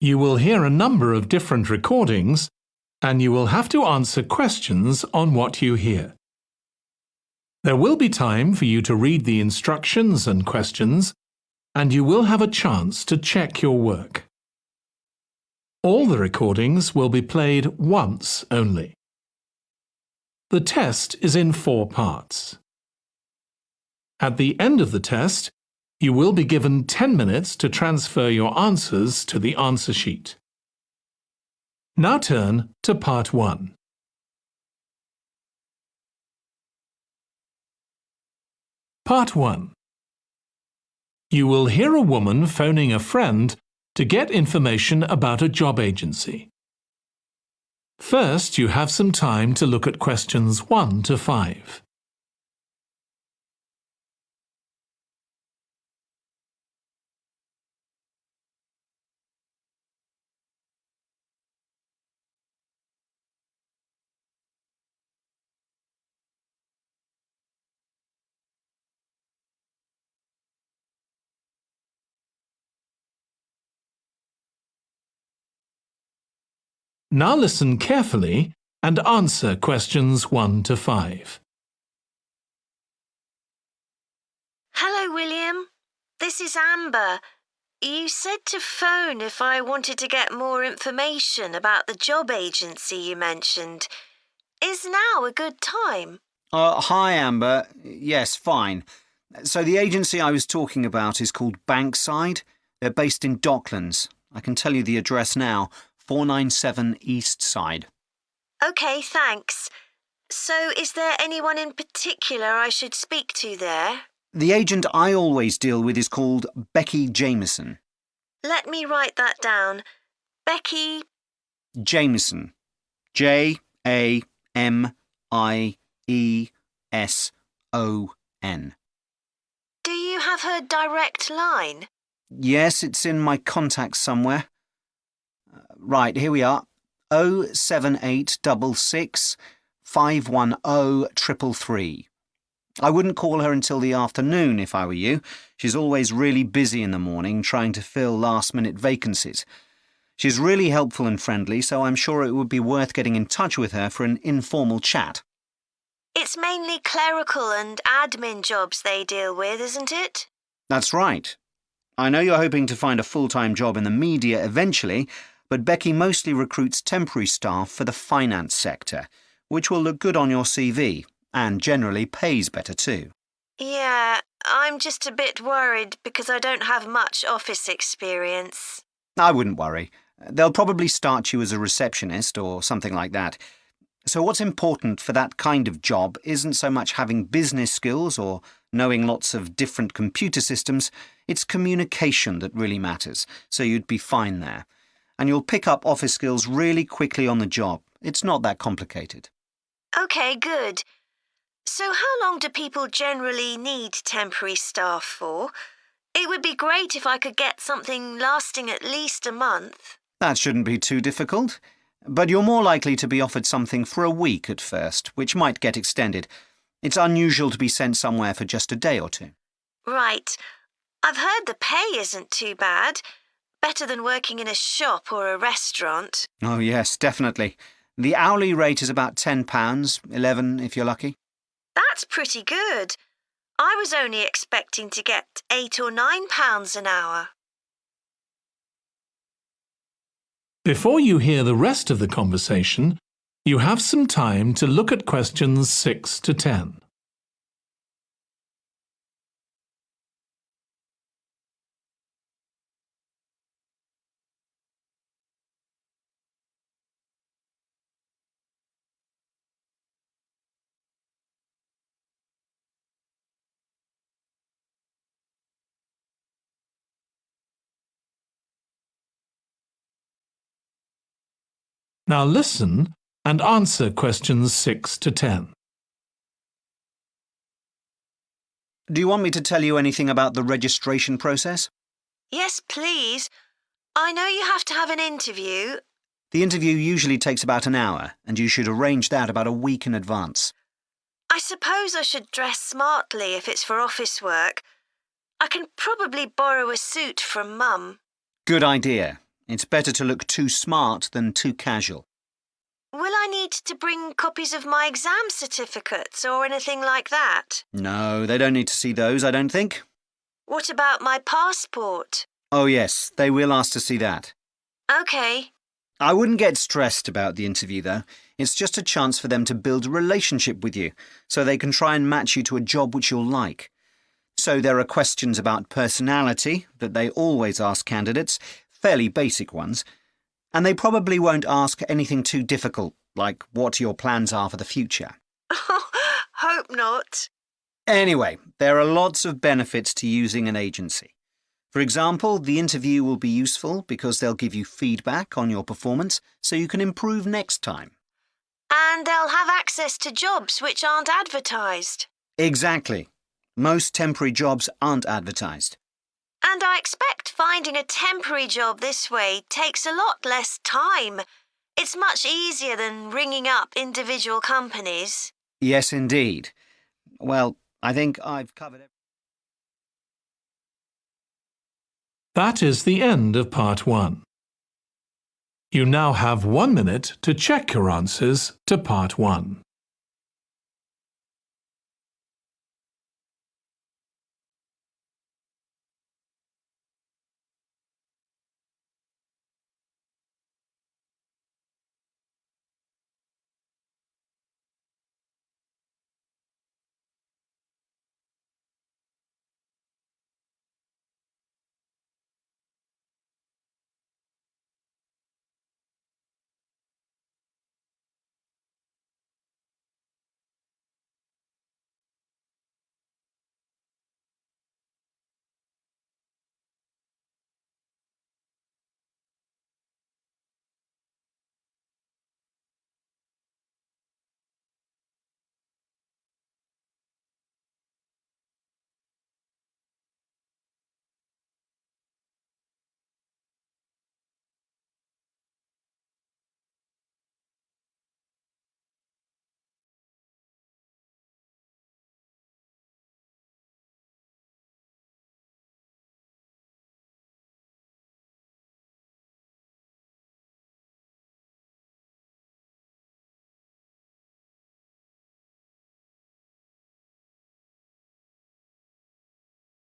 You will hear a number of different recordings, and you will have to answer questions on what you hear. There will be time for you to read the instructions and questions, and you will have a chance to check your work. All the recordings will be played once only. The test is in 4 parts. At the end of the test, you will be given 10 minutes to transfer your answers to the answer sheet. Now turn to Part 1. Part 1. You will hear a woman phoning a friend to get information about a job agency. First, you have some time to look at questions 1 to 5. Now listen carefully and answer questions 1 to 5. Hello, William. This is Amber. You said to phone if I wanted to get more information about the job agency you mentioned. Is now a good time? Hi, Amber. Yes, fine. So the agency I was talking about is called Bankside. They're based in Docklands. I can tell you the address now, 497 East Side. OK, thanks. So is there anyone in particular I should speak to there? The agent I always deal with is called Becky Jameson. Let me write that down. Becky Jameson. Jameson. Do you have her direct line? Yes, it's in my contacts somewhere. Right, here we are. 07866 510 333. I wouldn't call her until the afternoon if I were you. She's always really busy in the morning trying to fill last-minute vacancies. She's really helpful and friendly, so I'm sure it would be worth getting in touch with her for an informal chat. It's mainly clerical and admin jobs they deal with, isn't it? That's right. I know you're hoping to find a full-time job in the media eventually, but Becky mostly recruits temporary staff for the finance sector, which will look good on your CV and generally pays better too. Yeah, I'm just a bit worried because I don't have much office experience. I wouldn't worry. They'll probably start you as a receptionist or something like that. So what's important for that kind of job isn't so much having business skills or knowing lots of different computer systems, it's communication that really matters, so you'd be fine there. And you'll pick up office skills really quickly on the job. It's not that complicated. OK, good. So how long do people generally need temporary staff for? It would be great if I could get something lasting at least a month. That shouldn't be too difficult. But you're more likely to be offered something for a week at first, which might get extended. It's unusual to be sent somewhere for just a day or two. Right. I've heard the pay isn't too bad. Better than working in a shop or a restaurant. Oh, yes, definitely. The hourly rate is about £10, $11 if you're lucky. That's pretty good. I was only expecting to get £8 or £9 an hour. Before you hear the rest of the conversation, you have some time to look at questions 6 to 10. Now listen and answer questions 6 to 10. Do you want me to tell you anything about the registration process? Yes, please. I know you have to have an interview. The interview usually takes about an hour, and you should arrange that about a week in advance. I suppose I should dress smartly if it's for office work. I can probably borrow a suit from Mum. Good idea. It's better to look too smart than too casual. Will I need to bring copies of my exam certificates or anything like that? No, they don't need to see those, I don't think. What about my passport? Oh yes, they will ask to see that. OK. I wouldn't get stressed about the interview, though. It's just a chance for them to build a relationship with you, so they can try and match you to a job which you'll like. So there are questions about personality that they always ask candidates, fairly basic ones, and they probably won't ask anything too difficult, like what your plans are for the future. Hope not. Anyway, there are lots of benefits to using an agency. For example, the interview will be useful because they'll give you feedback on your performance so you can improve next time. And they'll have access to jobs which aren't advertised. Exactly. Most temporary jobs aren't advertised. And I expect finding a temporary job this way takes a lot less time. It's much easier than ringing up individual companies. Yes, indeed. Well, I think I've covered everything. That is the end of part 1. You now have 1 minute to check your answers to part 1.